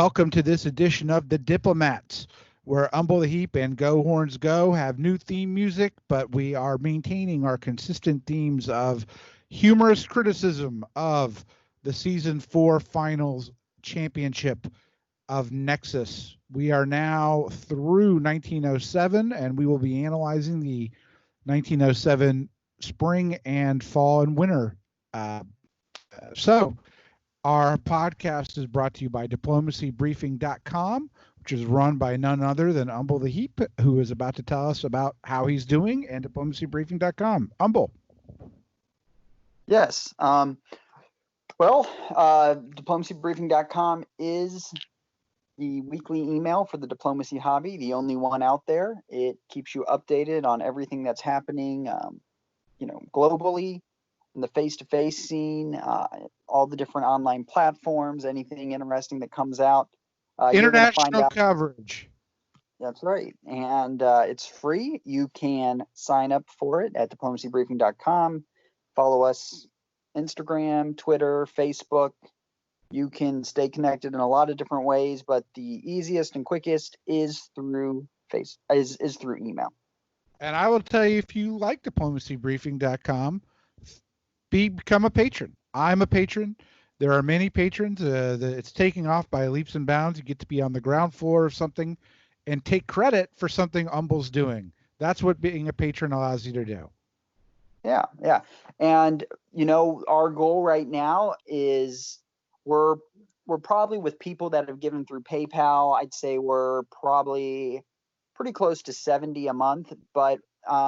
Welcome to this edition of The Diplomats, where Umble the Heap and Go Horns Go have new theme music, but we are maintaining our consistent themes of humorous criticism of the Season 4 Finals Championship of Nexus. We are now through 1907, and we will be analyzing the 1907 spring and fall and winter. So our podcast is brought to you by diplomacybriefing.com, which is run by none other than Umble the Heap, who is about to tell us about how he's doing, and diplomacybriefing.com. Umble. Yes. Diplomacybriefing.com is the weekly email for the diplomacy hobby, the only one out there. It keeps you updated on everything that's happening, globally, in the face-to-face scene, all the different online platforms, anything interesting that comes out. International coverage. That's right. And it's free. You can sign up for it at diplomacybriefing.com. Follow us Instagram, Twitter, Facebook. You can stay connected in a lot of different ways, but the easiest and quickest is through through email. And I will tell you, if you like diplomacybriefing.com, become a patron. I'm a patron. There are many patrons. It's taking off by leaps and bounds. You get to be on the ground floor of something and take credit for something Umble's doing. That's what being a patron allows you to do. Yeah. And, our goal right now is we're probably, with people that have given through PayPal, I'd say we're probably pretty close to 70 a month, but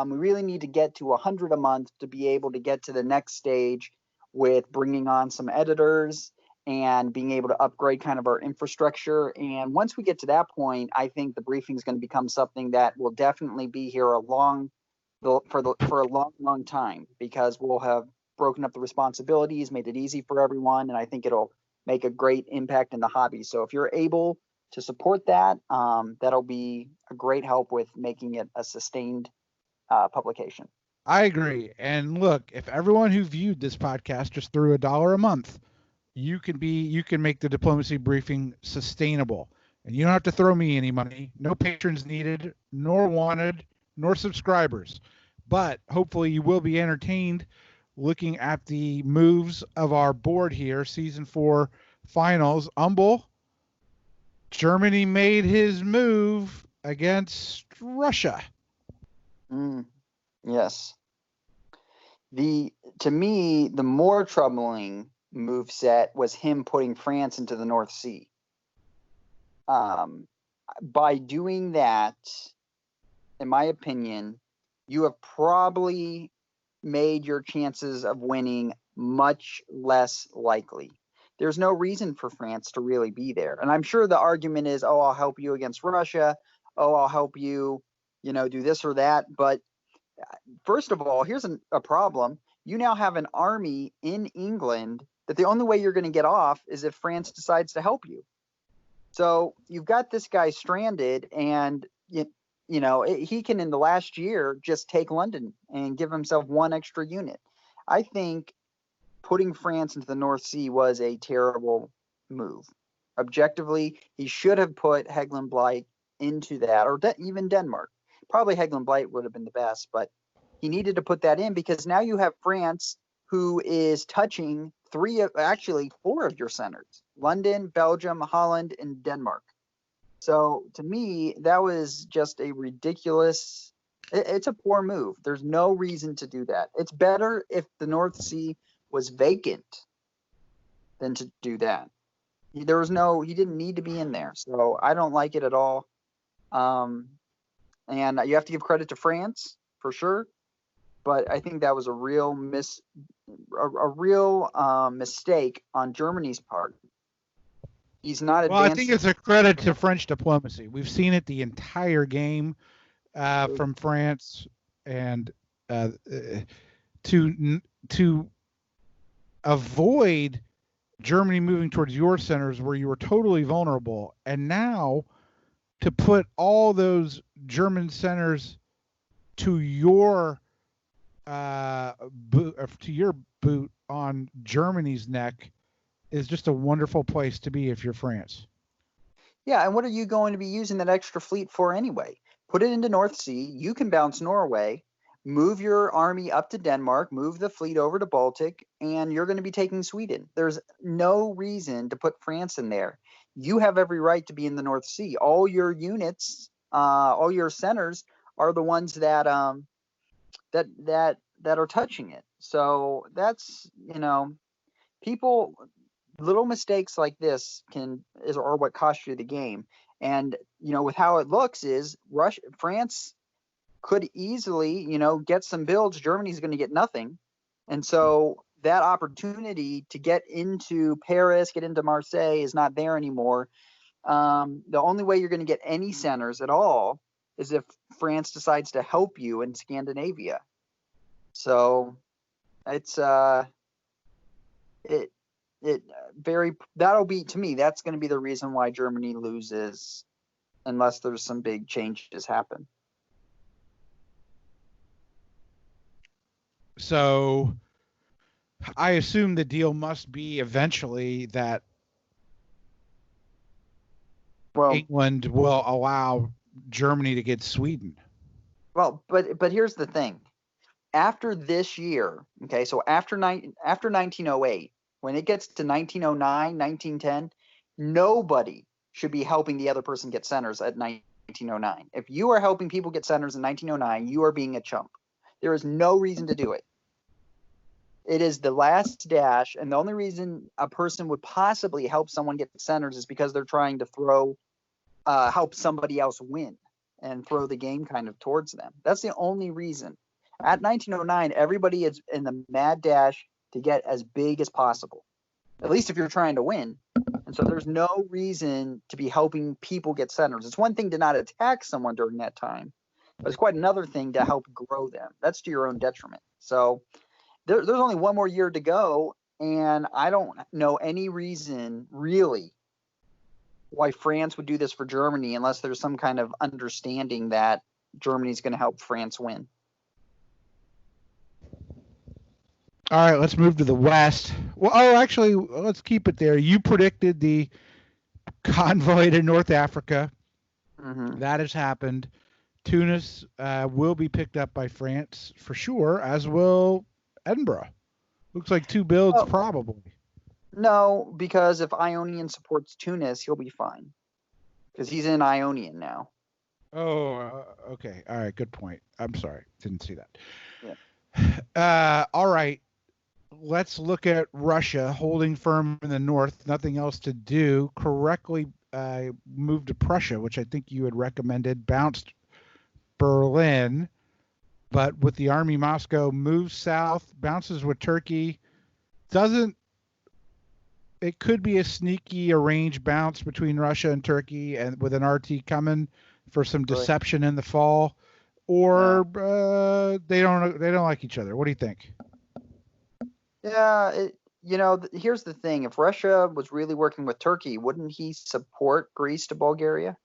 we really need to get to 100 a month to be able to get to the next stage with bringing on some editors and being able to upgrade kind of our infrastructure. And once we get to that point, I think the briefing is going to become something that will definitely be here for a long time, because we'll have broken up the responsibilities, made it easy for everyone, and I think it'll make a great impact in the hobby. So if you're able to support that, that'll be a great help with making it a sustained publication. I agree. And look, if everyone who viewed this podcast just threw $1 a month, you can make the Diplomacy Briefing sustainable. And you don't have to throw me any money. No patrons needed, nor wanted, nor subscribers. But hopefully you will be entertained looking at the moves of our board here, Season 4 Finals. Umble, Germany made his move against Russia. Yes. To me, the more troubling move set was him putting France into the North Sea. By doing that, in my opinion, you have probably made your chances of winning much less likely. There's no reason for France to really be there. And I'm sure the argument is, oh, I'll help you against Russia. Oh, I'll help you, do this or that. But first of all, here's a problem. You now have an army in England that the only way you're going to get off is if France decides to help you. So you've got this guy stranded, and he can, in the last year, just take London and give himself one extra unit. I think putting France into the North Sea was a terrible move. Objectively, he should have put Hegland Blight into that, or even Denmark. Probably Hegland Blight would have been the best, but he needed to put that in because now you have France, who is touching 4 of your centers: London, Belgium, Holland, and Denmark. So to me, that was just a ridiculous. It's a poor move. There's no reason to do that. It's better if the North Sea was vacant than to do that. He didn't need to be in there. So I don't like it at all. And you have to give credit to France for sure. But I think that was a real mistake on Germany's part. He's not advanced. Well, I think it's a credit to French diplomacy. We've seen it the entire game from France, and to avoid Germany moving towards your centers where you were totally vulnerable, and now to put all those German centers to your boot on Germany's neck is just a wonderful place to be if you're France. Yeah, and what are you going to be using that extra fleet for anyway? Put it into North Sea. You can bounce Norway, move your army up to Denmark, move the fleet over to Baltic, and you're going to be taking Sweden. There's no reason to put France in there. You have every right to be in the North Sea. All your units, all your centers are the ones that that are touching it. So that's, people, little mistakes like this are what cost you the game. And with how it looks, is France could easily get some builds. Germany's going to get nothing, and so that opportunity to get into Paris, get into Marseille, is not there anymore. The only way you're going to get any centers at all is if France decides to help you in Scandinavia. So it's it that'll be, to me, that's going to be the reason why Germany loses, unless there's some big changes happen. So I assume the deal must be eventually that England will allow Germany to get Sweden. Well, but here's the thing. After this year, okay, so after 1908, when it gets to 1909, 1910, nobody should be helping the other person get centers at 1909. If you are helping people get centers in 1909, you are being a chump. There is no reason to do it. It is the last dash, and the only reason a person would possibly help someone get centers is because they're trying to help somebody else win and throw the game kind of towards them. That's the only reason. At 1909, everybody is in the mad dash to get as big as possible, at least if you're trying to win. And so there's no reason to be helping people get centers. It's one thing to not attack someone during that time, but it's quite another thing to help grow them. That's to your own detriment. So there's only one more year to go, and I don't know any reason really why France would do this for Germany unless there's some kind of understanding that Germany's going to help France win. All right, let's move to the West. Well, actually, let's keep it there. You predicted the convoy to North Africa. Mm-hmm. That has happened. Tunis will be picked up by France for sure, as will Edinburgh. Looks like two builds probably. No, because if Ionian supports Tunis, he'll be fine. Because he's in Ionian now. Oh, okay. All right, good point. I'm sorry. Didn't see that. Yeah. All right. Let's look at Russia holding firm in the north. Nothing else to do. Correctly moved to Prussia, which I think you had recommended. Bounced Berlin. But with the army, Moscow moves south, bounces with Turkey. It could be a sneaky arranged bounce between Russia and Turkey, and with an RT coming for some deception in the fall, or they don't like each other. What do you think? Yeah, here's the thing. If Russia was really working with Turkey, wouldn't he support Greece to Bulgaria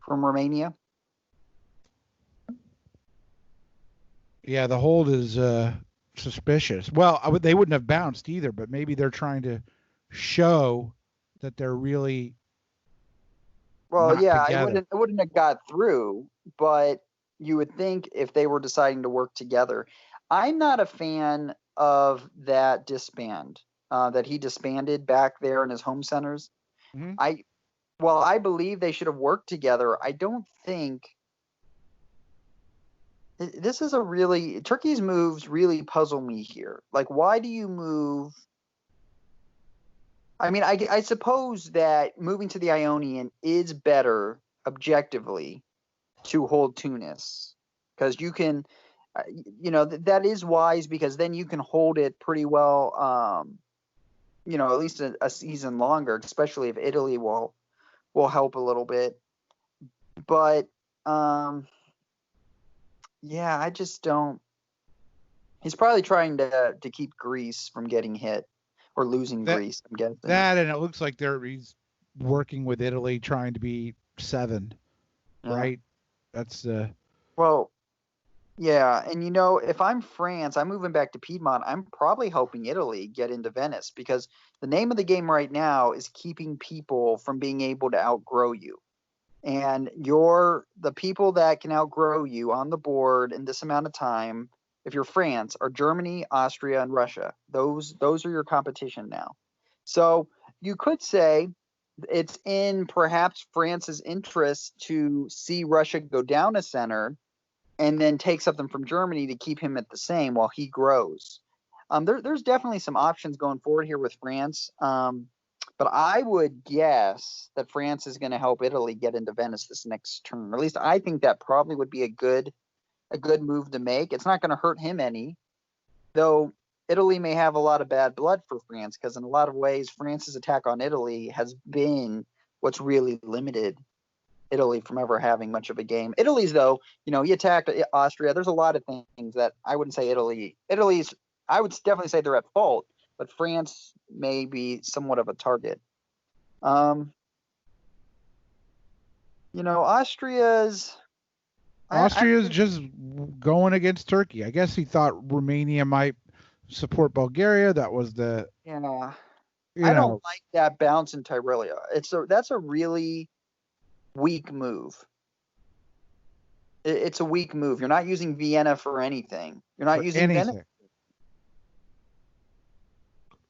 from Romania? Yeah, the hold is suspicious. Well, they wouldn't have bounced either, but maybe they're trying to show that they're really. Well, yeah, together. it wouldn't have got through, but you would think if they were deciding to work together. I'm not a fan of that disband that he disbanded back there in his home centers. Mm-hmm. I believe they should have worked together. I don't think this is Turkey's moves really puzzle me here. Like, why do you move? I mean, I suppose that moving to the Ionian is better objectively to hold Tunis, because you can, that is wise, because then you can hold it pretty well, at least a season longer, especially if Italy will help a little bit. But yeah, I just don't. He's probably trying to keep Greece from getting hit or losing Greece, I'm guessing. That, and it looks like he's working with Italy, trying to be 7, right? That's well, Yeah, and if I'm France, I'm moving back to Piedmont. I'm probably helping Italy get into Venice because the name of the game right now is keeping people from being able to outgrow you. And the people that can outgrow you on the board in this amount of time, if you're France, are Germany, Austria, and Russia. Those are your competition now. So you could say it's in perhaps France's interest to see Russia go down a center and then take something from Germany to keep him at the same while he grows. There's definitely some options going forward here with France. But I would guess that France is going to help Italy get into Venice this next turn. Or at least I think that probably would be a good move to make. It's not going to hurt him any, though. Italy may have a lot of bad blood for France because in a lot of ways France's attack on Italy has been what's really limited Italy from ever having much of a game. Italy's though, he attacked Austria. There's a lot of things that I wouldn't say Italy's. I would definitely say they're at fault, but France may be somewhat of a target. Austria's. Austria's just going against Turkey. I guess he thought Romania might support Bulgaria. That was the. Yeah. I don't like that bounce in Tyrolia. That's a really weak move. It's a weak move. You're not using Vienna for anything. You're not using Venice.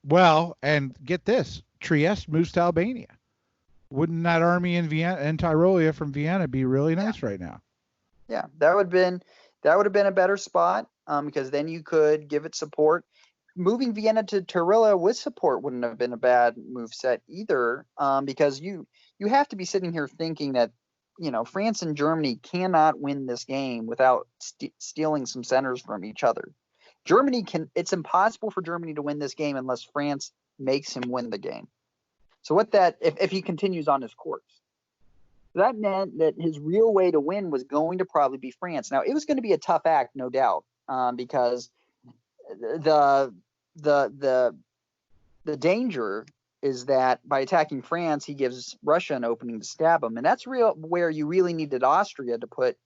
Well, and get this, Trieste moves to Albania. Wouldn't that army in Vienna and Tyrolia from Vienna be really nice right now? Yeah, that would have been a better spot because then you could give it support. Moving Vienna to Tyrolia with support wouldn't have been a bad move set either because you have to be sitting here thinking that France and Germany cannot win this game without stealing some centers from each other. It's impossible for Germany to win this game unless France makes him win the game. So if he continues on his course, that meant that his real way to win was going to probably be France. Now it was going to be a tough act, no doubt, because the danger is that by attacking France, he gives Russia an opening to stab him, and that's where you really needed Austria to put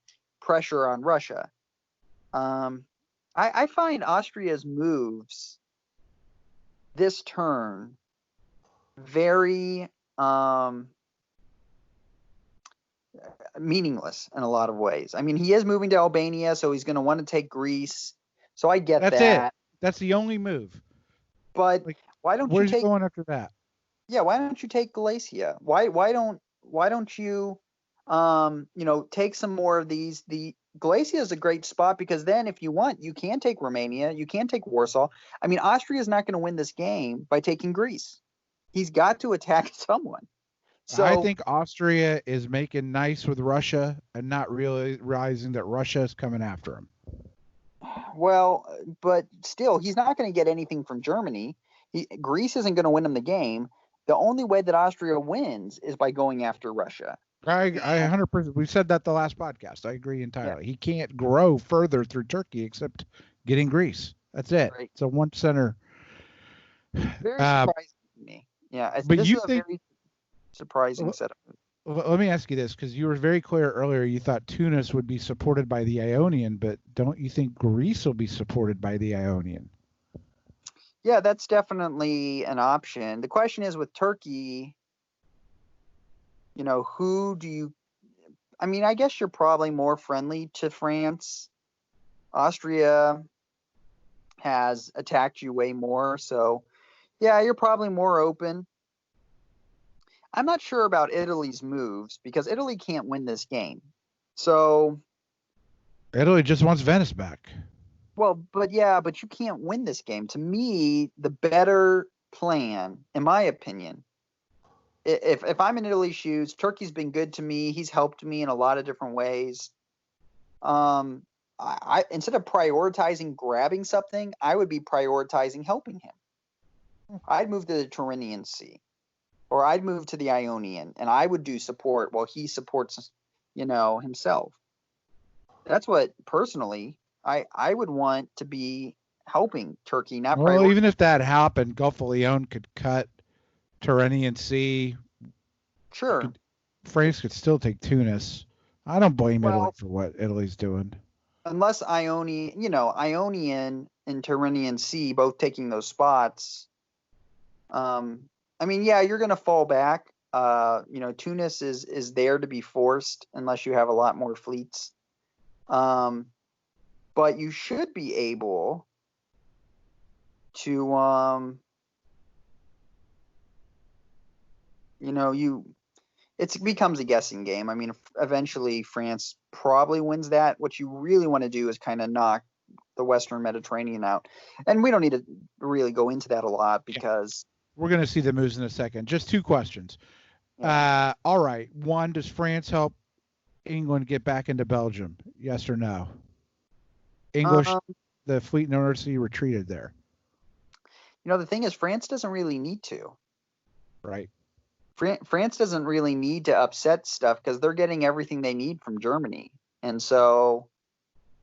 pressure on Russia. I find Austria's moves this turn very meaningless in a lot of ways. I mean, he is moving to Albania, so he's going to want to take Greece. So I get that. That's it. That's the only move. But why don't you take going after that? Yeah, why don't you take Galicia? Why don't you take some more of these? The Galicia is a great spot because then if you want, you can take Romania, you can take Warsaw. I mean, Austria is not going to win this game by taking Greece. He's got to attack someone. So I think Austria is making nice with Russia and not realizing that Russia is coming after him. Well, but still, he's not going to get anything from Germany. Greece isn't going to win him the game. The only way that Austria wins is by going after Russia. I 100%. We said that the last podcast. I agree entirely. Yeah. He can't grow further through Turkey except getting Greece. That's it. Right. It's a one center. Very surprising to me. Yeah, but you think very surprising setup. Let me ask you this, because you were very clear earlier. You thought Tunis would be supported by the Ionian, but don't you think Greece will be supported by the Ionian? Yeah, that's definitely an option. The question is with Turkey, who do you... I mean, I guess you're probably more friendly to France. Austria has attacked you way more, so yeah, you're probably more open. I'm not sure about Italy's moves because Italy can't win this game. So Italy just wants Venice back. Well, but you can't win this game. To me, the better plan, in my opinion, if I'm in Italy's shoes, Turkey's been good to me. He's helped me in a lot of different ways. I instead of prioritizing grabbing something, I would be prioritizing helping him. I'd move to the Tyrrhenian Sea, or I'd move to the Ionian, and I would do support while he supports, himself. That's what personally I would want to be helping Turkey, not even if that happened, Gulf of Leon could cut Tyrrhenian Sea. Sure. France could still take Tunis. I don't blame Italy for what Italy's doing. unless Ionian and Tyrrhenian Sea both taking those spots. I mean, yeah, you're going to fall back. Tunis is there to be forced unless you have a lot more fleets. But you should be able to, it becomes a guessing game. I mean, eventually France probably wins that. What you really want to do is kind of knock the Western Mediterranean out. And we don't need to really go into that a lot because we're going to see the moves in a second. Just two questions. Yeah. All right. One, does France help England get back into Belgium? Yes or no? English, the fleet in the North Sea retreated there. The thing is, France doesn't really need to. Right. France doesn't really need to upset stuff because they're getting everything they need from Germany. And so,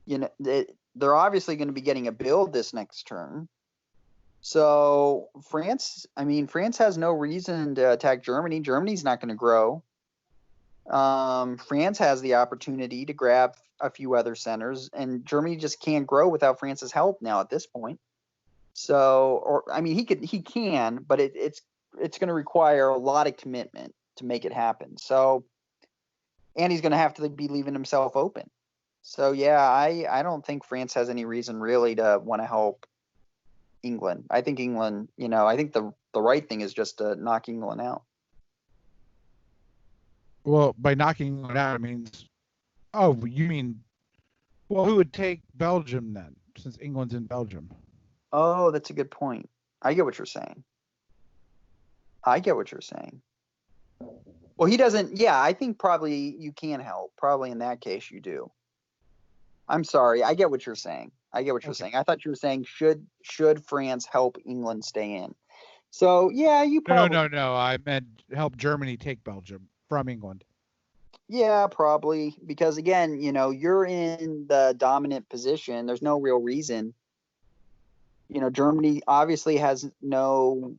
they're obviously going to be getting a build this next turn. So France has no reason to attack Germany. Germany's not going to grow. France has the opportunity to grab a few other centers, and Germany just can't grow without France's help now at this point. So, he can, but it's going to require a lot of commitment to make it happen. So, and he's going to have to be leaving himself open. So, yeah, I don't think France has any reason really to want to help England. I think England, I think the right thing is just to knock England out. Well, by knocking England out, it means, you mean, well, who would take Belgium then, since England's in Belgium? Oh, that's a good point. I get what you're saying. Well, he doesn't. Yeah, I think probably you can help. Probably in that case, you do. I'm sorry. I get what you're saying. I thought you were saying should France help England stay in? So yeah, you probably. No. I meant help Germany take Belgium from England. Yeah, probably, because again, you're in the dominant position. There's no real reason. Germany obviously has no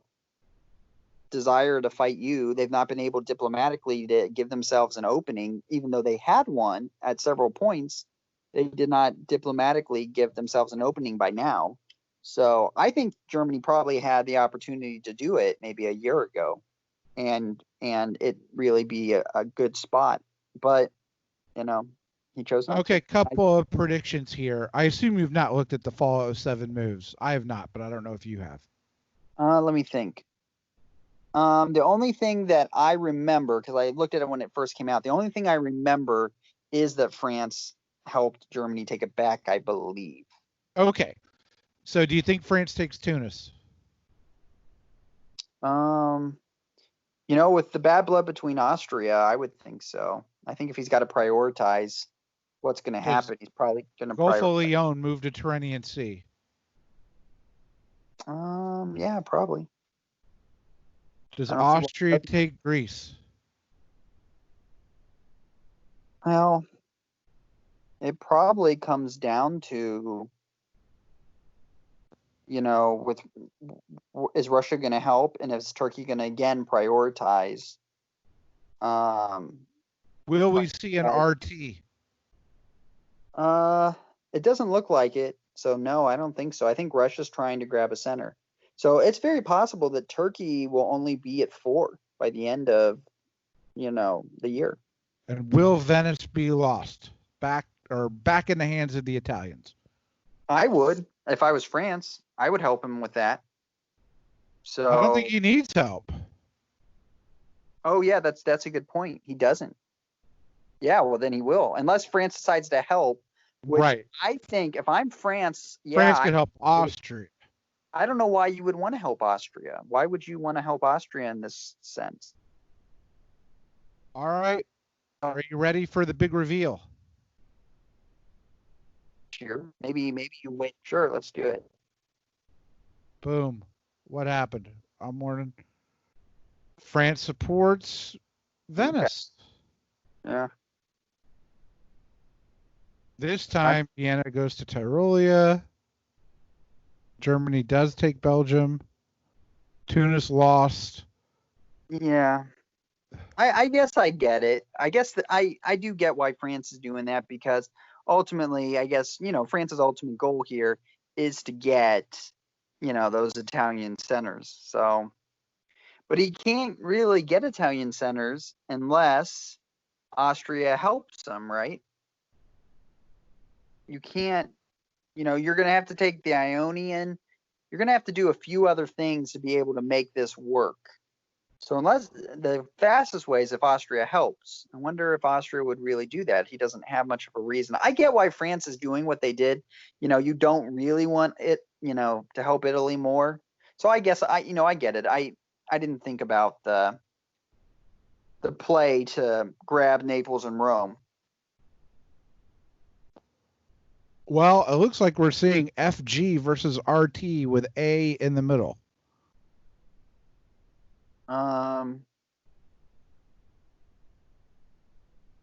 desire to fight you. They've not been able diplomatically to give themselves an opening, even though they had one at several points. They did not diplomatically give themselves an opening by now. So I think Germany probably had the opportunity to do it maybe a year ago and it really be a good spot. But, he chose not Okay, to. couple of predictions here. I assume you've not looked at the Fall 07 moves. I have not, but I don't know if you have. Let me think. The only thing that I remember, because I looked at it when it first came out, the only thing I remember is that France helped Germany take it back, I believe. Okay. So do you think France takes Tunis? With the bad blood between Austria, I would think so. I think if he's got to prioritize what's going to happen, he's probably going to Gulf of Lyon move to Tyrrhenian Sea. Yeah, probably. Does Austria take Greece? Well, it probably comes down to, is Russia going to help, and is Turkey going to again prioritize? Will we see an RT? It doesn't look like it. So no, I don't think so. I think Russia's trying to grab a center. So it's very possible that Turkey will only be at 4 by the end of, the year. And will Venice be lost back in the hands of the Italians? I would. If I was France, I would help him with that. So I don't think he needs help. Oh yeah, that's a good point. He doesn't. Yeah, well then he will, unless France decides to help. Right. I think if I'm France, France could help Austria. I don't know why you would want to help Austria. Why would you want to help Austria in this sense? All right. Are you ready for the big reveal? Sure. Maybe you wait. Sure, let's do it. Boom. What happened? I'm warning. France supports Venice. Okay. Yeah. This time, Vienna goes to Tyrolia. Germany does take Belgium. Tunis lost. Yeah. I guess I get it. I guess that I do get why France is doing that, because ultimately, I guess, France's ultimate goal here is to get, those Italian centers. So, but he can't really get Italian centers unless Austria helps him, right? You can't, you're going to have to take the Ionian. You're going to have to do a few other things to be able to make this work. So unless the fastest way is if Austria helps. I wonder if Austria would really do that. He doesn't have much of a reason. I get why France is doing what they did. You don't really want it, to help Italy more. So I guess I get it. I didn't think about the play to grab Naples and Rome. Well, it looks like we're seeing FG versus RT with A in the middle.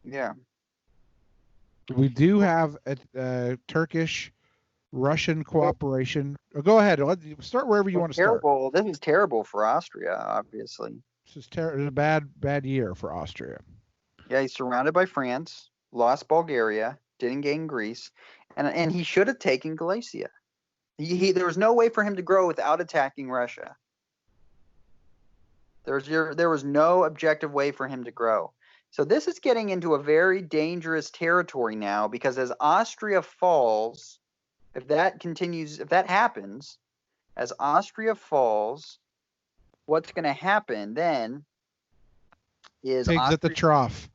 Yeah. We do have a Turkish-Russian cooperation. Go ahead. Start wherever you want to start. This is terrible for Austria, obviously. This is a bad year for Austria. Yeah, he's surrounded by France, lost Bulgaria, didn't gain Greece, and he should have taken Galicia. There was no way for him to grow without attacking Russia. There was no objective way for him to grow. So this is getting into a very dangerous territory now, because as Austria falls, if that happens, as Austria falls, what's going to happen then is pigs at the trough.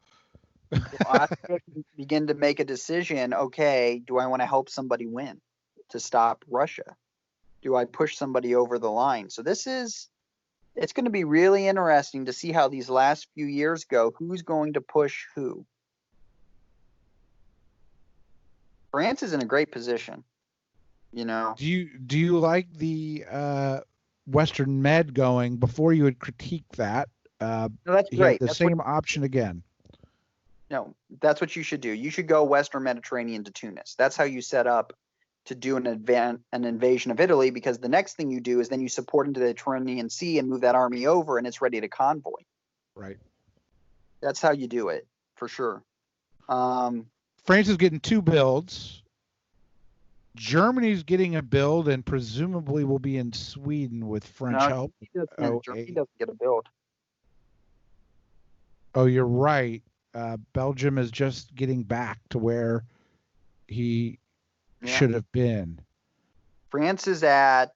Austria begin to make a decision. Okay, do I want to help somebody win to stop Russia? Do I push somebody over the line? So it's going to be really interesting to see how these last few years go. Who's going to push who? France is in a great position. Do you like the Western Med going? Before you would critique that? No, that's great. The same option again. No, that's what you should do. You should go Western Mediterranean to Tunis. That's how you set up to do an invasion of Italy, because the next thing you do is then you support into the Mediterranean Sea and move that army over, and it's ready to convoy. Right. That's how you do it, for sure. France is getting 2 builds. Germany's getting a build, and presumably will be in Sweden with French help. Germany doesn't get a build. Oh, you're right. Belgium is just getting back to where he should have been. France is at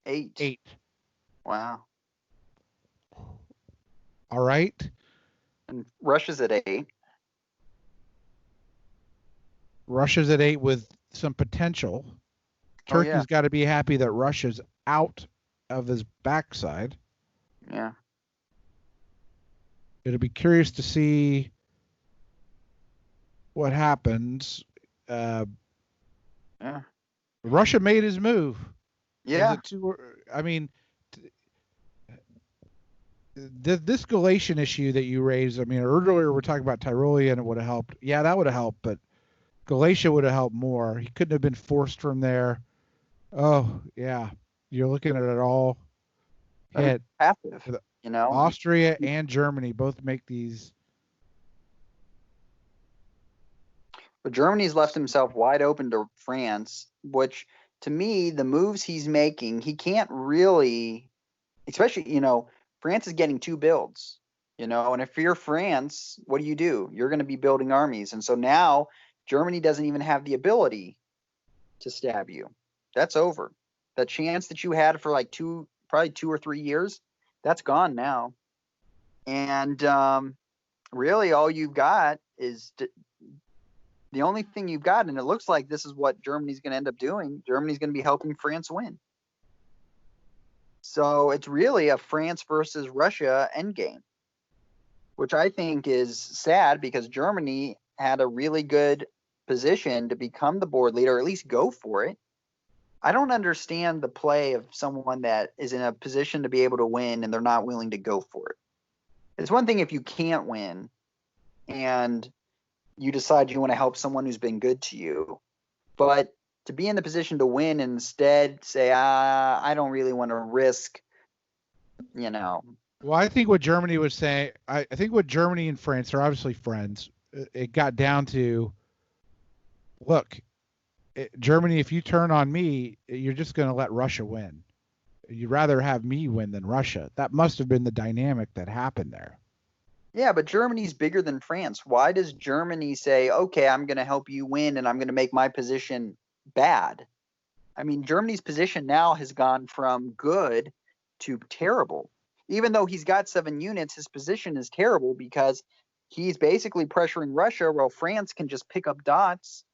8. 8. Wow. All right. And Russia's at 8. Russia's at 8 with some potential. Turkey's got to be happy that Russia's out of his backside. Yeah. It'll be curious to see what happens. Russia made his move. Yeah. This Galatian issue that you raised, earlier we're talking about Tyrolean, it would have helped. Yeah, that would have helped, but Galatia would have helped more. He couldn't have been forced from there. Oh, yeah. You're looking at it all. Passive, Austria and Germany both make these. But Germany's left himself wide open to France, which to me, the moves he's making, he can't really, especially, France is getting 2 builds, and if you're France, what do? You're going to be building armies. And so now Germany doesn't even have the ability to stab you. That's over. The chance that you had for like probably 2 or 3 years, that's gone now. And really all you've got is the only thing you've got, and it looks like this is what Germany's going to end up doing. Germany's going to be helping France win. So it's really a France versus Russia endgame, which I think is sad, because Germany had a really good position to become the board leader, or at least go for it. I don't understand the play of someone that is in a position to be able to win and they're not willing to go for it. It's one thing if you can't win and you decide you want to help someone who's been good to you, but to be in the position to win and instead say, I don't really want to risk, Well, I think what Germany was saying, I think what Germany and France are obviously friends. It got down to, Look, Germany, if you turn on me, you're just going to let Russia win. You'd rather have me win than Russia. That must have been the dynamic that happened there. Yeah, but Germany's bigger than France. Why does Germany say, okay, I'm going to help you win and I'm going to make my position bad? I mean, Germany's position now has gone from good to terrible. Even though he's got 7 units, his position is terrible because he's basically pressuring Russia while France can just pick up dots.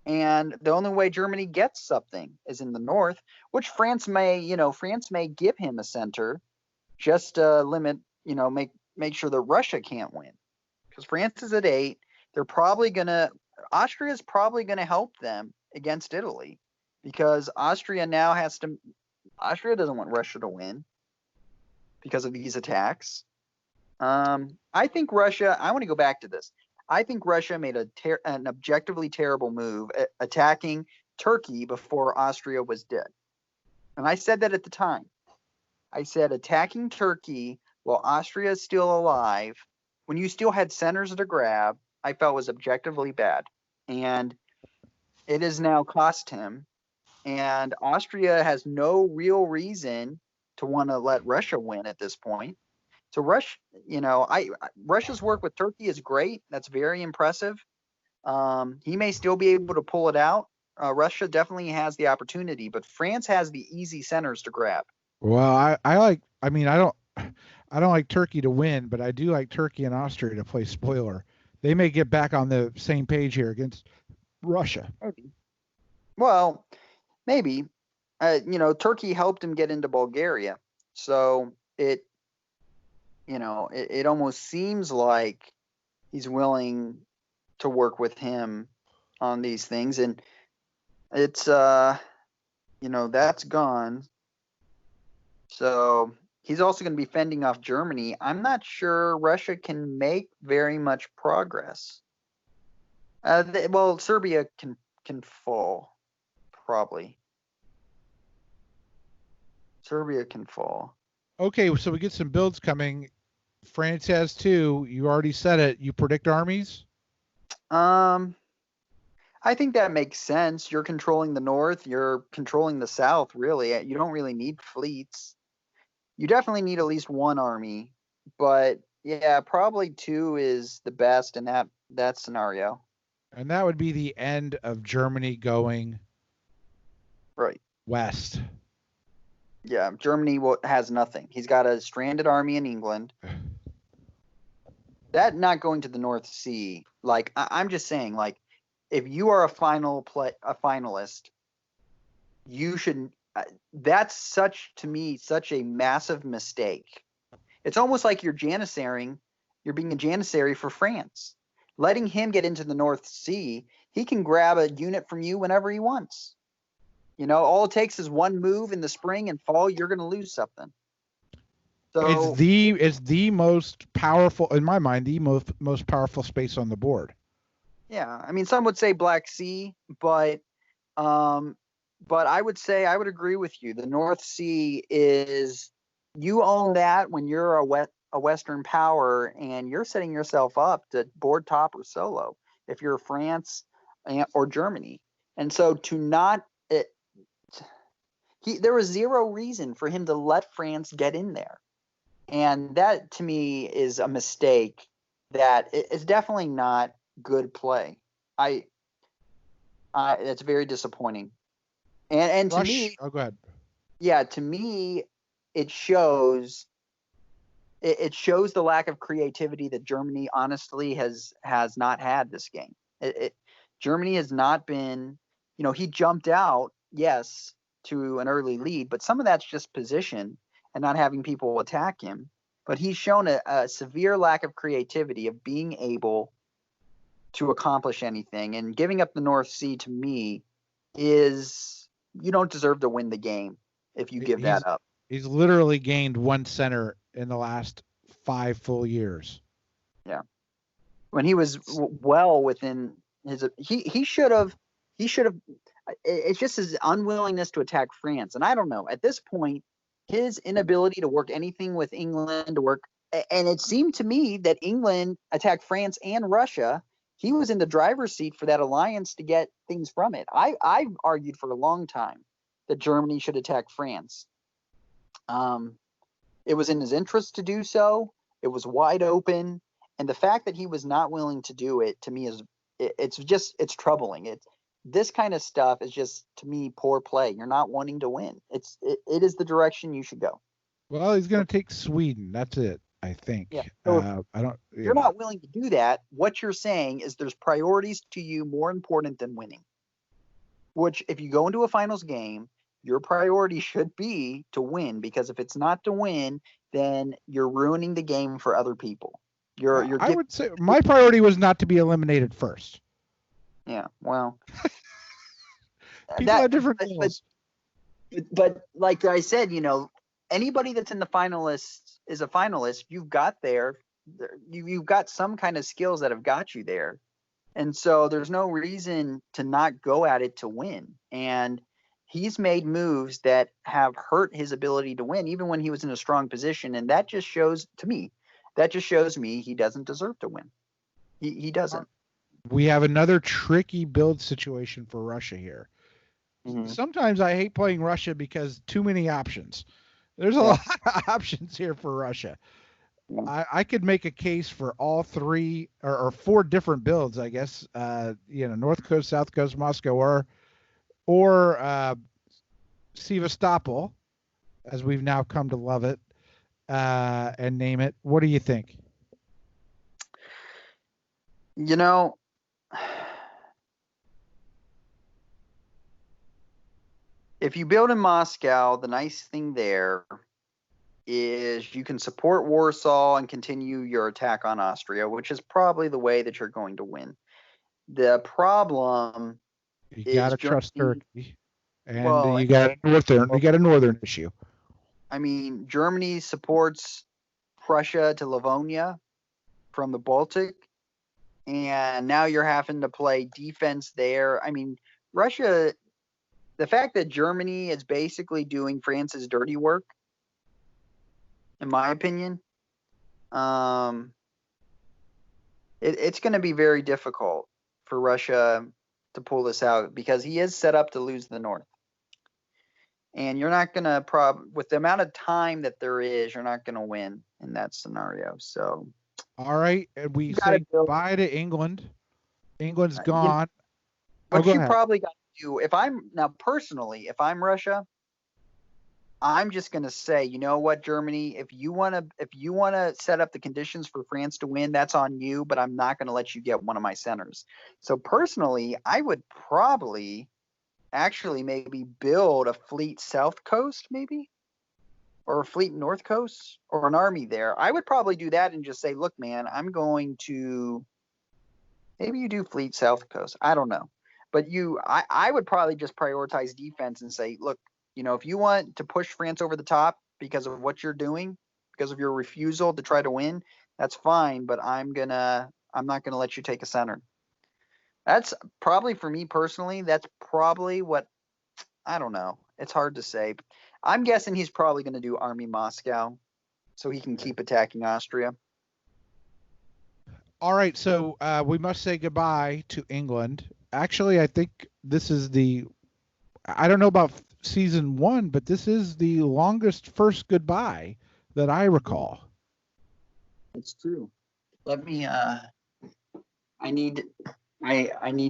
And the only way Germany gets something is in the north, which France may give him a center just to limit, make sure that Russia can't win. Because France is at 8. Austria's probably gonna help them against Italy because Austria doesn't want Russia to win because of these attacks. I think Russia. I want to go back to this. I think Russia made an objectively terrible move attacking Turkey before Austria was dead, and I said that at the time. I said attacking Turkey while Austria is still alive, when you still had centers to grab, I felt was objectively bad, and it has now cost him. And Austria has no real reason to want to let Russia win at this point. So Russia's work with Turkey is great. That's very impressive. He may still be able to pull it out. Russia definitely has the opportunity, but France has the easy centers to grab. Well, I don't like Turkey to win, but I do like Turkey and Austria to play spoiler. They may get back on the same page here against Russia. Maybe. Well, maybe. Turkey helped him get into Bulgaria, so it almost seems like he's willing to work with him on these things, and it's that's gone. So he's also going to be fending off Germany. I'm not sure Russia can make very much progress. Serbia can fall, probably. Serbia can fall. Okay, so we get some builds coming. France has 2. You already said it. You predict armies? I think that makes sense. You're controlling the north. You're controlling the south, really. You don't really need fleets. You definitely need at least 1 army. But, yeah, probably 2 is the best in that scenario. And that would be the end of Germany going right west. Yeah, Germany has nothing. He's got a stranded army in England. That not going to the North Sea. Like I'm just saying, like if you are a finalist, you should. That's such a massive mistake. It's almost like you're janissarying. You're being a janissary for France. Letting him get into the North Sea, he can grab a unit from you whenever he wants. All it takes is 1 move in the spring and fall. You're going to lose something. So it's the most powerful, in my mind, the most powerful space on the board. Yeah, I mean, some would say Black Sea, but I would say I would agree with you. The North Sea is you own that when you're a Western power, and you're setting yourself up to board top or solo if you're France or Germany. And so to not there was zero reason for him to let France get in there. And that to me is a mistake that is definitely not good play. It's very disappointing. And to me, go ahead. Yeah, to me, it shows the lack of creativity that Germany honestly has not had this game. Germany has not been, he jumped out, yes, to an early lead, but some of that's just position and not having people attack him. But he's shown a severe lack of creativity of being able to accomplish anything. And giving up the North Sea to me is you don't deserve to win the game if you give that up. He's literally gained 1 center in the last 5 full years. Yeah. When he was well within his, he should have, it's just his unwillingness to attack France. And I don't know, at this point, his inability to work anything with England to work. And it seemed to me that England attacked France and Russia he was in the driver's seat for that alliance to get things from it. I've argued for a long time that Germany should attack France. It was in his interest to do so. It was wide open, and the fact that he was not willing to do it, to me, it's troubling. This kind of stuff is just, to me, poor play. You're not wanting to win. It is the direction you should go. Well, he's going to take Sweden. That's it, I think. Yeah. So I don't. you're not willing to do that. What you're saying is there's priorities to you more important than winning. Which, if you go into a finals game, your priority should be to win, because if it's not to win, then you're ruining the game for other people. I would say my priority was not to be eliminated first. Yeah, well, people have different goals. But like I said, anybody that's in the finalists is a finalist. You've got there. You've got some kind of skills that have got you there, and so there's no reason to not go at it to win. And he's made moves that have hurt his ability to win, even when he was in a strong position. And that just shows me he doesn't deserve to win. He doesn't. We have another tricky build situation for Russia here. Mm-hmm. Sometimes I hate playing Russia because too many options. There's a lot of options here for Russia. I could make a case for all three or four different builds, I guess. North Coast, South Coast, Moscow, or Sevastopol, as we've now come to love it and name it. What do you think? If you build in Moscow, the nice thing there is you can support Warsaw and continue your attack on Austria, which is probably the way that you're going to win. The problem is you gotta trust Turkey, and you got a northern issue. I mean, Germany supports Prussia to Livonia from the Baltic, and now you're having to play defense there. I mean, Russia. The fact that Germany is basically doing France's dirty work, in my opinion, it's going to be very difficult for Russia to pull this out, because he is set up to lose the North. And you're not going to with the amount of time that there is, you're not going to win in that scenario. So, all right, and we say goodbye to England. England's gone. What you probably got to do, if I'm Russia, I'm just going to say, you know what, Germany, if you want to set up the conditions for France to win, that's on you, but I'm not going to let you get one of my centers. So personally, I would probably actually maybe build a fleet South Coast, maybe, or a fleet North Coast, or an army there. I would probably do that and just say, look, man, I'm going to, maybe you do fleet South Coast. I don't know. But I would probably just prioritize defense and say, look, if you want to push France over the top because of what you're doing, because of your refusal to try to win, that's fine. But I'm not gonna let you take a center. That's probably, for me personally, that's probably what, I don't know. It's hard to say. I'm guessing he's probably going to do Army Moscow so he can keep attacking Austria. All right, so we must say goodbye to England. Actually, I think this is I don't know about season 1, but this is the longest first goodbye that I recall. It's true. Let me, I need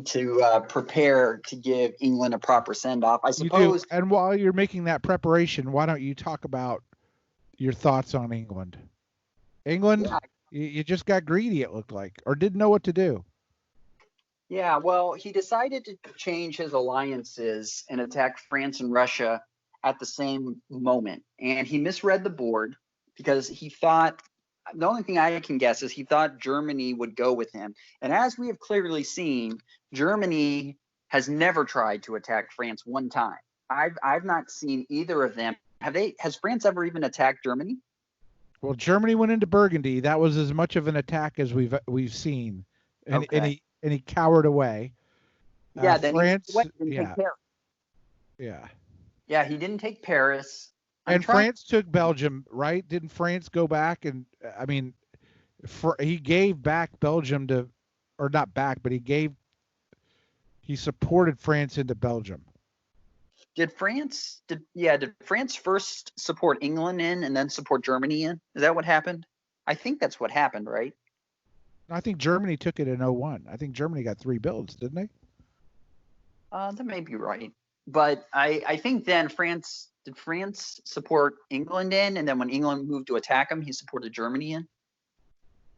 to prepare to give England a proper send-off, I suppose. You do. And while you're making that preparation, why don't you talk about your thoughts on England? England, you just got greedy, it looked like, or didn't know what to do. Yeah, well, he decided to change his alliances and attack France and Russia at the same moment. And he misread the board because he thought, the only thing I can guess is he thought Germany would go with him. And as we have clearly seen, Germany has never tried to attack France one time. I've not seen either of them. Has France ever even attacked Germany? Well, Germany went into Burgundy. That was as much of an attack as we've seen. And, okay. and he cowered away. Yeah, then France. He didn't take Paris. Yeah. Yeah, he didn't take Paris. France took Belgium, right? Didn't France go back and he gave back Belgium to or not back, but he supported France into Belgium. Did France first support England in and then support Germany in? Is that what happened? I think that's what happened, right? I think Germany took it in 01. I think Germany got 3 builds, didn't they? That may be right. But I think then did France support England in, and then when England moved to attack him, he supported Germany in?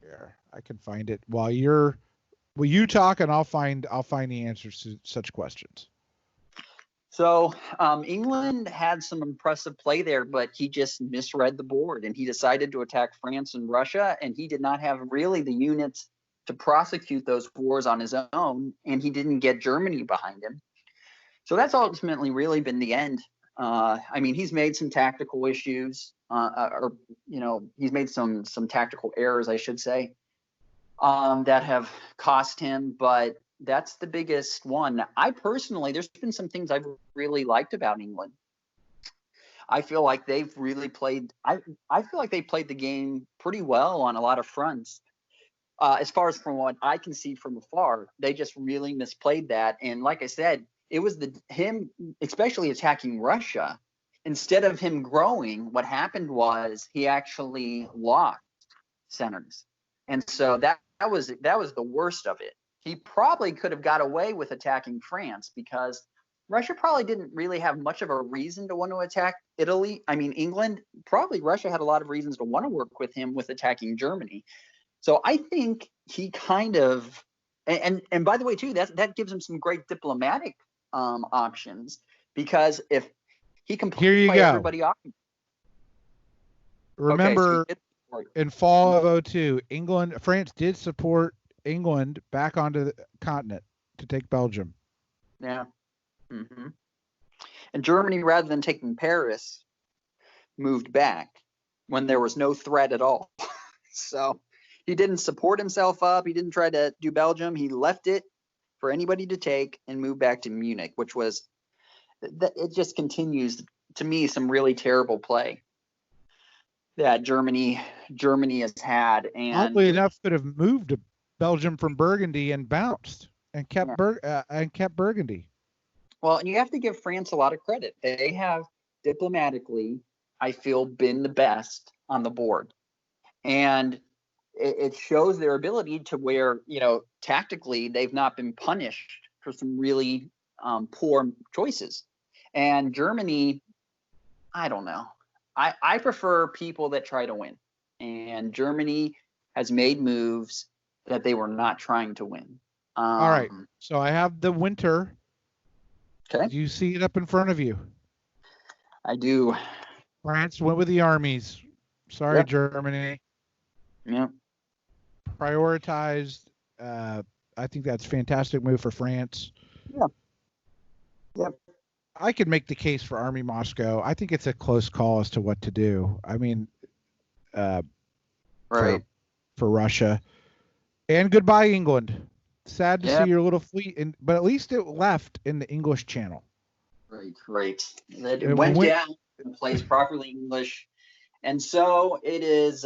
Yeah, I can find it. While you talk, and I'll find the answers to such questions. So England had some impressive play there, but he just misread the board, and he decided to attack France and Russia, and he did not have really the units to prosecute those wars on his own, and he didn't get Germany behind him. So that's ultimately really been the end. I mean, he's made some tactical issues, he's made some tactical errors, I should say, that have cost him, but that's the biggest one. I personally, there's been some things I've really liked about England. I feel like they've really played. I feel like they played the game pretty well on a lot of fronts. As far as from what I can see from afar, they just really misplayed that. And like I said, it was him, especially attacking Russia. Instead of him growing, what happened was he actually lost centers, and so that was the worst of it. He probably could have got away with attacking France because Russia probably didn't really have much of a reason to want to attack England. Probably Russia had a lot of reasons to want to work with him with attacking Germany. So I think he kind of, and by the way too, that gives him some great diplomatic options, because if he can play everybody off. Remember, in fall of 02, France did support England back onto the continent to take Belgium. Yeah. Mm-hmm. And Germany, rather than taking Paris, moved back when there was no threat at all. So he didn't support himself up. He didn't try to do Belgium. He left it for anybody to take and move back to Munich, which was, it just continues to me some really terrible play that Germany has had. And oddly enough, could have moved to Belgium from Burgundy and bounced and kept Burgundy. Well, and you have to give France a lot of credit. They have diplomatically, I feel, been the best on the board, and it shows their ability to where, tactically they've not been punished for some really poor choices. And Germany, I don't know. I prefer people that try to win, and Germany has made moves that they were not trying to win. All right. So I have the winter. Okay. Do you see it up in front of you? I do. France went with the armies. Sorry, yep. Germany. Yep. Prioritized. I think that's a fantastic move for France. Yeah. Yep. I could make the case for Army Moscow. I think it's a close call as to what to do. I mean, right. For Russia. And goodbye, England. Sad to see your little fleet, but at least it left in the English Channel. Right. It went down and plays properly English. And so it is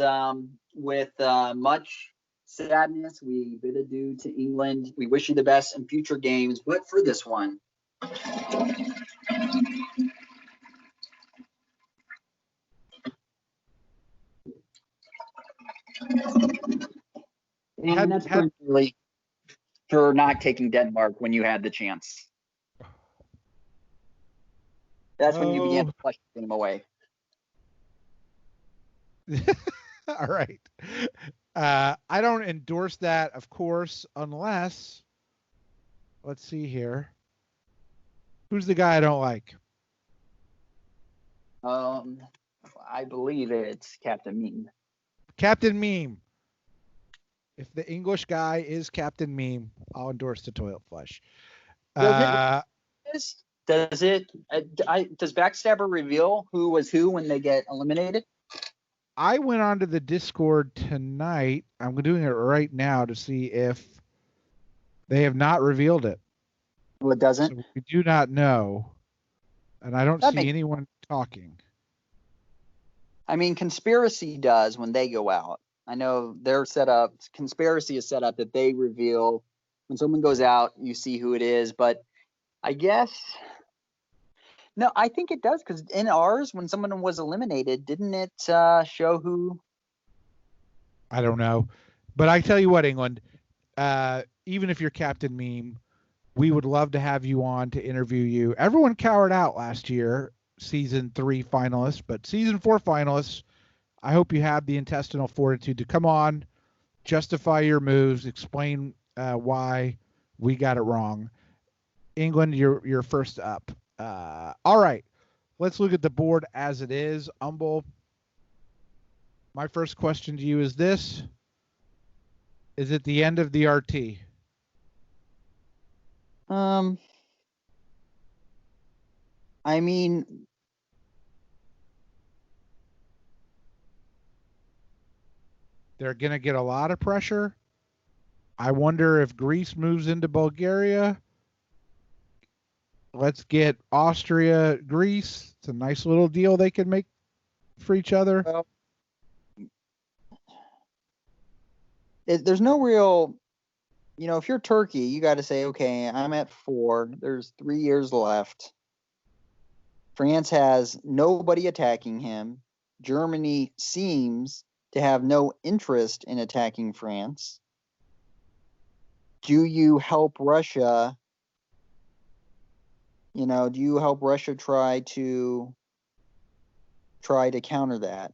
with much sadness, we bid adieu to England. We wish you the best in future games, but for this one, and that's really for not taking Denmark when you had the chance. That's when you began to flush them away. All right. I don't endorse that, of course, unless, let's see here. Who's the guy I don't like? I believe it's Captain Meme. Captain Meme. If the English guy is Captain Meme, I'll endorse the toilet flush. Does Backstabber reveal who was who when they get eliminated? I went onto the Discord tonight. I'm doing it right now to see if they have not revealed it. Well, it doesn't. So we do not know, and I don't see anyone talking. I mean, Conspiracy does when they go out. I know they're set up. Conspiracy is set up that they reveal when someone goes out, you see who it is. But I guess no, I think it does because in ours, when someone was eliminated, didn't it show who? I don't know, but I tell you what, England. Even if you're Captain Meme, we would love to have you on to interview you. Everyone cowered out last year, season 3 finalists, but season 4 finalists. I hope you have the intestinal fortitude to come on, justify your moves, explain why we got it wrong. England, you're first up. All right, let's look at the board as it is. Umble, my first question to you is this: is it the end of the RT? I mean, they're going to get a lot of pressure. I wonder if Greece moves into Bulgaria. Let's get Austria, Greece. It's a nice little deal they can make for each other. well, there's no real, if you're Turkey, you got to say, okay, I'm at 4. There's 3 years left. France has nobody attacking him. Germany seems to have no interest in attacking France. Do you help Russia? Do you help Russia try to counter that?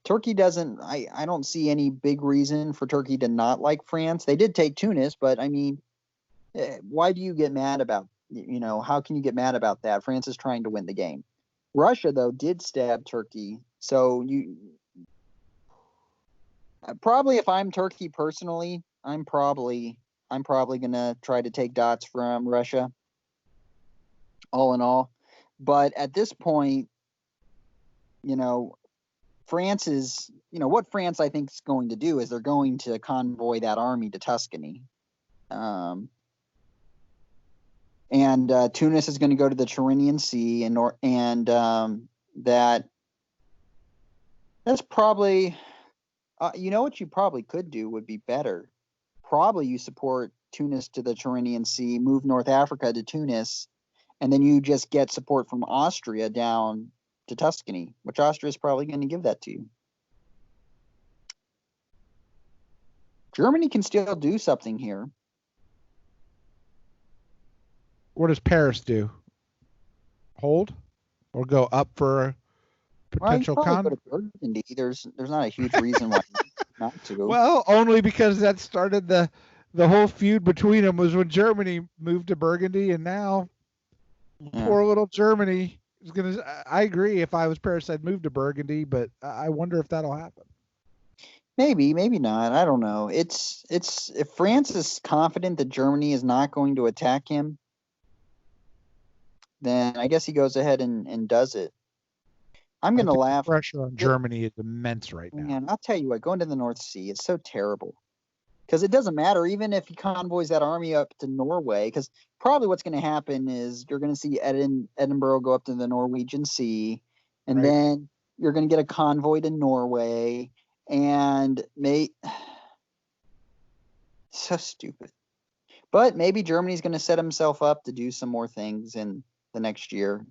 Turkey doesn't. I don't see any big reason for Turkey to not like France. They did take Tunis, but I mean, why do you get mad about? How can you get mad about that? France is trying to win the game. Russia, though, did stab Turkey. So you probably, if I'm Turkey personally, I'm probably gonna try to take dots from Russia. All in all, but at this point, France is, what France I think is going to do is they're going to convoy that army to Tuscany. And Tunis is going to go to the Tyrrhenian Sea, and that's probably, what you probably could do would be better. Probably you support Tunis to the Tyrrhenian Sea, move North Africa to Tunis, and then you just get support from Austria down to Tuscany, which Austria is probably going to give that to you. Germany can still do something here. What does Paris do? Hold or go up for a potential con? Go to Burgundy. There's not a huge reason why not to. Well, only because that started the whole feud between them was when Germany moved to Burgundy, and now poor little Germany is gonna. I agree. If I was Paris, I'd move to Burgundy, but I wonder if that'll happen. Maybe not. I don't know. It's if France is confident that Germany is not going to attack him, then I guess he goes ahead and does it. I'm going to laugh. The pressure on Germany is immense right now. Man, I'll tell you what, going to the North Sea is so terrible. Because it doesn't matter, even if he convoys that army up to Norway, because probably what's going to happen is you're going to see Edinburgh go up to the Norwegian Sea, and then you're going to get a convoy to Norway, and so stupid. But maybe Germany's going to set himself up to do some more things in the next year.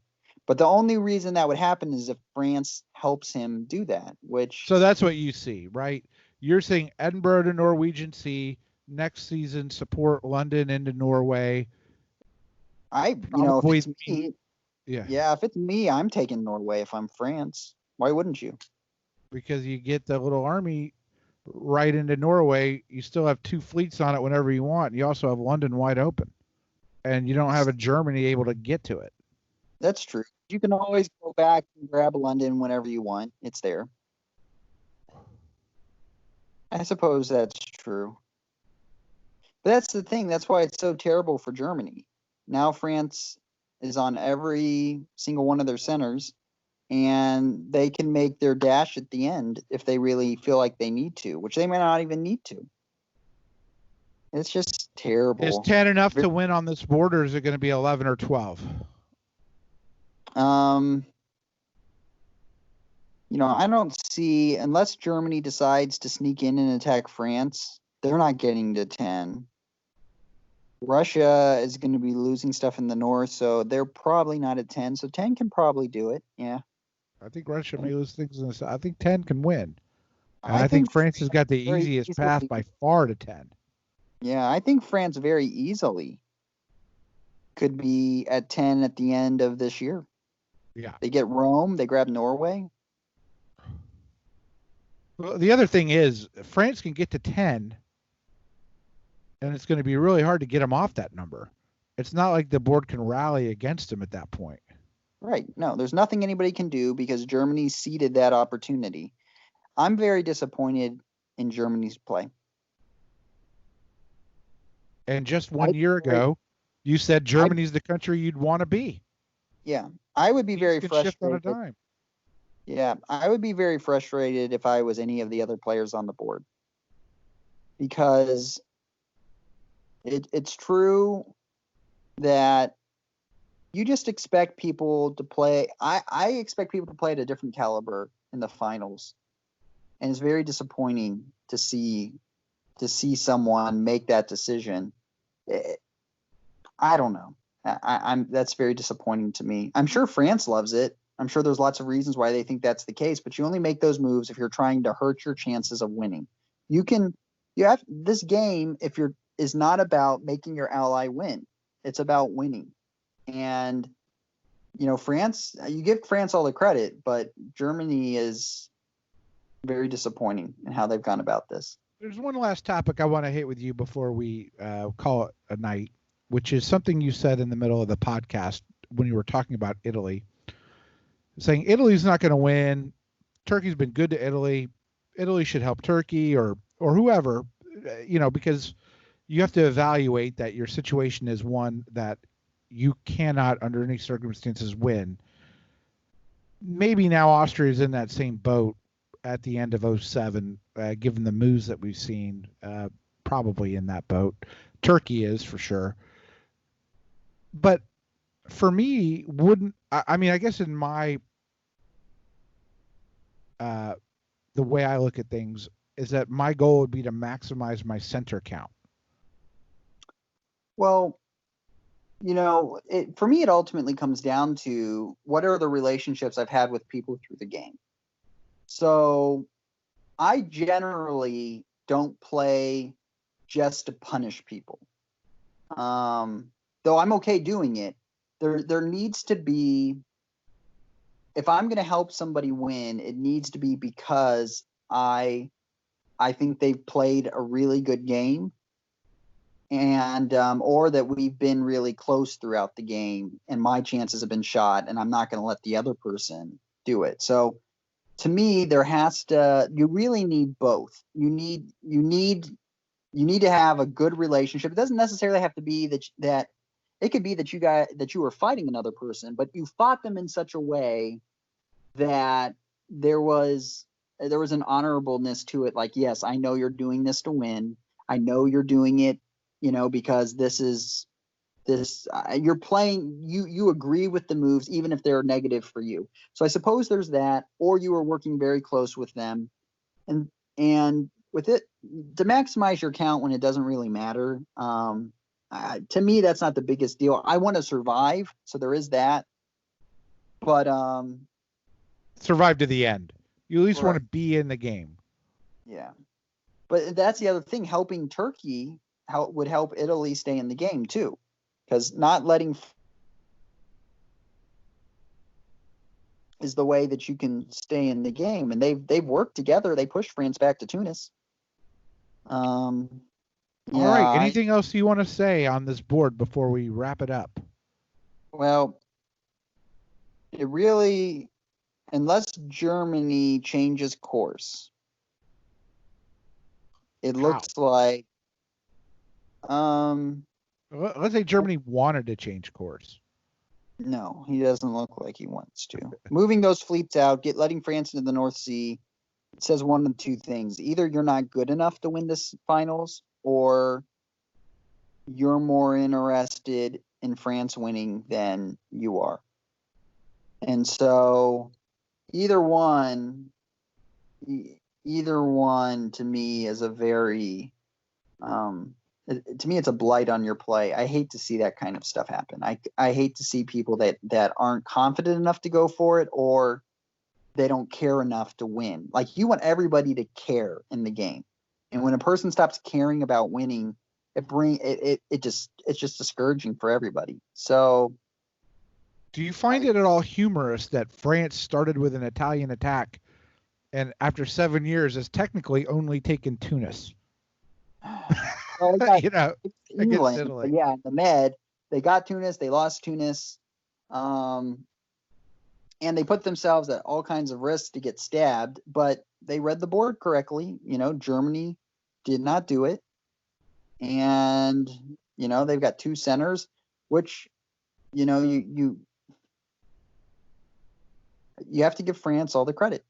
But the only reason that would happen is if France helps him do that, which... So that's what you see, right? You're saying Edinburgh to Norwegian Sea, next season support London into Norway. If it's me, if it's me, I'm taking Norway if I'm France. Why wouldn't you? Because you get the little army right into Norway. You still have 2 fleets on it whenever you want. You also have London wide open. And you don't have a Germany able to get to it. That's true. You can always go back and grab London whenever you want. It's there. I suppose that's true. But that's the thing. That's why it's so terrible for Germany. Now France is on every single one of their centers, and they can make their dash at the end if they really feel like they need to, which they may not even need to. It's just terrible. Is 10 enough to win on this board, or is it going to be 11 or 12? I don't see, unless Germany decides to sneak in and attack France, they're not getting to 10. Russia is going to be losing stuff in the north, so they're probably not at 10. So 10 can probably do it. Yeah. I think Russia may lose things in the south. I think 10 can win. And I I think think France has got the very easiest path easily. by far to 10. Yeah, I think France very easily could be at 10 at the end of this year. Yeah. They get Rome, they grab Norway. Well, the other thing is, France can get to 10, and it's going to be really hard to get them off that number. It's not like the board can rally against them at that point. Right. No, there's nothing anybody can do because Germany ceded that opportunity. I'm very disappointed in Germany's play. And just 1 year ago, you said Germany's the country you'd want to be. Yeah, I would be very frustrated. Shift on a dime. Yeah, I would be very frustrated if I was any of the other players on the board, because it's true that you just expect people to play. I expect people to play at a different caliber in the finals, and it's very disappointing to see someone make that decision. I don't know. That's very disappointing to me. I'm sure France loves it. I'm sure there's lots of reasons why they think that's the case, but you only make those moves if you're trying to hurt your chances of winning. You have this game is not about making your ally win. It's about winning. And France, you give France all the credit, but Germany is very disappointing in how they've gone about this. There's one last topic I want to hit with you before we call it a night, which is something you said in the middle of the podcast when you were talking about Italy, saying Italy's not going to win. Turkey's been good to Italy. Italy should help Turkey or whoever, because you have to evaluate that your situation is one that you cannot under any circumstances win. Maybe now Austria's in that same boat at the end of 07, given the moves that we've seen, probably in that boat. Turkey is for sure. But for me, I guess in my, the way I look at things is that my goal would be to maximize my center count. Well, for me, it ultimately comes down to what are the relationships I've had with people through the game. So I generally don't play just to punish people. Though I'm okay doing it, there needs to be, if I'm going to help somebody win, it needs to be because I think they've played a really good game, and or that we've been really close throughout the game and my chances have been shot and I'm not going to let the other person do it. So to me, you really need both. You need to have a good relationship. It doesn't necessarily have to be that it could be that you were fighting another person, but you fought them in such a way that there was an honorableness to it. Like, yes, I know you're doing this to win. I know you're doing it, because you're playing, you agree with the moves, even if they're negative for you. So I suppose there's that, or you were working very close with them, and with it, to maximize your count when it doesn't really matter. To me, that's not the biggest deal. I want to survive, so there is that. But survive to the end. You at least want to be in the game. Yeah, but that's the other thing. Helping Turkey would help Italy stay in the game too, because not letting is the way that you can stay in the game. And they've worked together. They pushed France back to Tunis. All right. Anything else you want to say on this board before we wrap it up? Well, it really, unless Germany changes course, it looks like. Let's say Germany wanted to change course. No, he doesn't look like he wants to. Moving those fleets out, letting France into the North Sea, it says one of two things. Either you're not good enough to win this finals, or you're more interested in France winning than you are. And so either one, either one to me is a very, to me, it's a blight on your play. I hate to see that kind of stuff happen. I hate to see people that aren't confident enough to go for it, or they don't care enough to win. Like, you want everybody to care in the game. And when a person stops caring about winning, it's just discouraging for everybody. So, do you find it at all humorous that France started with an Italian attack and after 7 years has technically only taken Tunis? well, You know, against England, Italy. yeah, in the Med, they got Tunis, they lost Tunis, and they put themselves at all kinds of risks to get stabbed, but they read the board correctly. Germany did not do it. And, they've got two centers, which, you have to give France all the credit.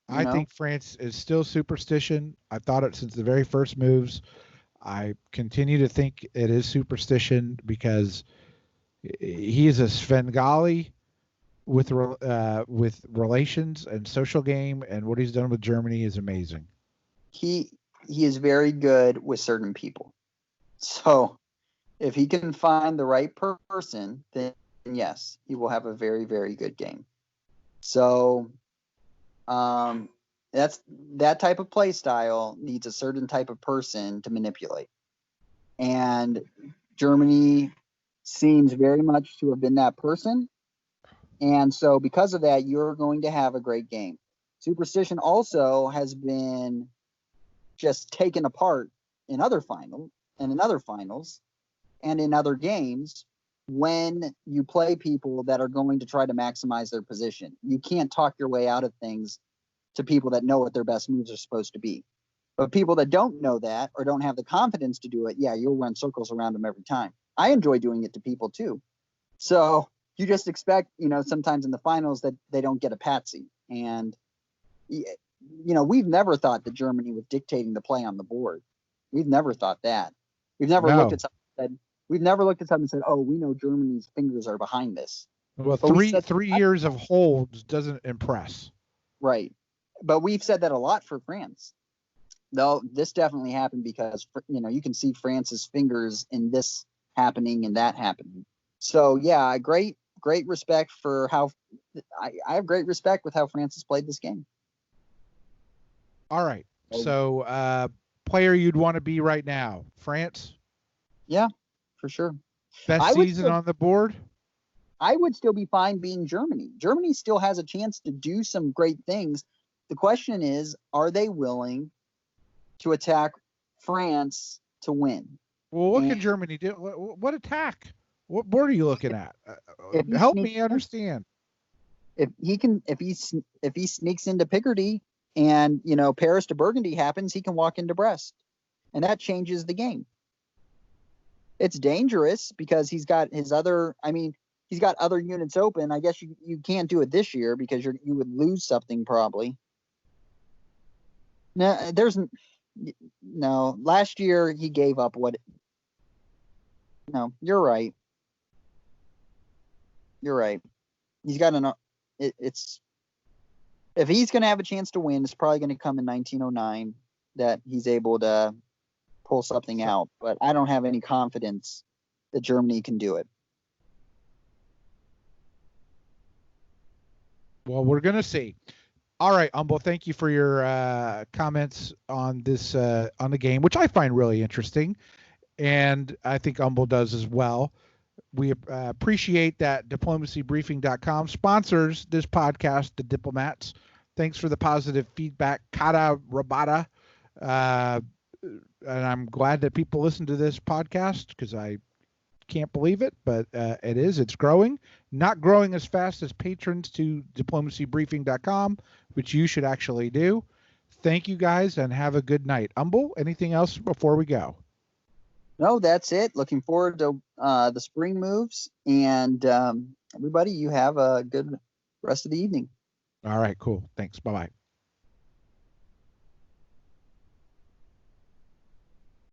I think France is still superstition. I've thought it since the very first moves. I continue to think it is superstition because he is a Svengali with relations and social game, and what he's done with Germany is amazing. He is very good with certain people. So if he can find the right person, then yes, he will have a very, very good game. So that type of play style needs a certain type of person to manipulate. And Germany seems very much to have been that person. And so because of that, you're going to have a great game. Superstition also has been just taken apart in other finals and in other finals and in other games when you play people that are going to try to maximize their position. You can't talk your way out of things to people that know what their best moves are supposed to be. But people that don't know that or don't have the confidence to do it, yeah, you'll run circles around them every time. I enjoy doing it to people too. So you just expect, sometimes in the finals that they don't get a patsy. And, we've never thought that Germany was dictating the play on the board. We've never thought that. We've never looked at something and said, oh, we know Germany's fingers are behind this. Well, three years of holds doesn't impress. Right. But we've said that a lot for France. Though this definitely happened because, you can see France's fingers in this happening and that happening. So, yeah, great respect for how I have great respect with how France has played this game. All right. So, player you'd want to be right now, France? Yeah, for sure. Best season on the board? I would still be fine being Germany. Germany still has a chance to do some great things. The question is, are they willing to attack France to win? Well, what can Germany do? What attack? What board are you looking at? Help me understand. If he sneaks into Picardy and, Paris to Burgundy happens, he can walk into Brest. And that changes the game. It's dangerous because he's got other units open. I guess you can't do it this year because you would lose something probably. No, last year he gave up no, you're right. He's got if he's going to have a chance to win, it's probably going to come in 1909 that he's able to pull something out. But I don't have any confidence that Germany can do it. Well, we're going to see. All right, Humble, thank you for your comments on this on the game, which I find really interesting, and I think Humble does as well. We appreciate that diplomacybriefing.com sponsors this podcast, The Diplomats. Thanks for the positive feedback, Kata Rabata. And I'm glad that people listen to this podcast because I can't believe it, but it is. It's growing. Not growing as fast as patrons to diplomacybriefing.com, which you should actually do. Thank you guys and have a good night. Humble, anything else before we go? No, that's it. Looking forward to the spring moves. And everybody, you have a good rest of the evening. All right, cool. Thanks. Bye-bye.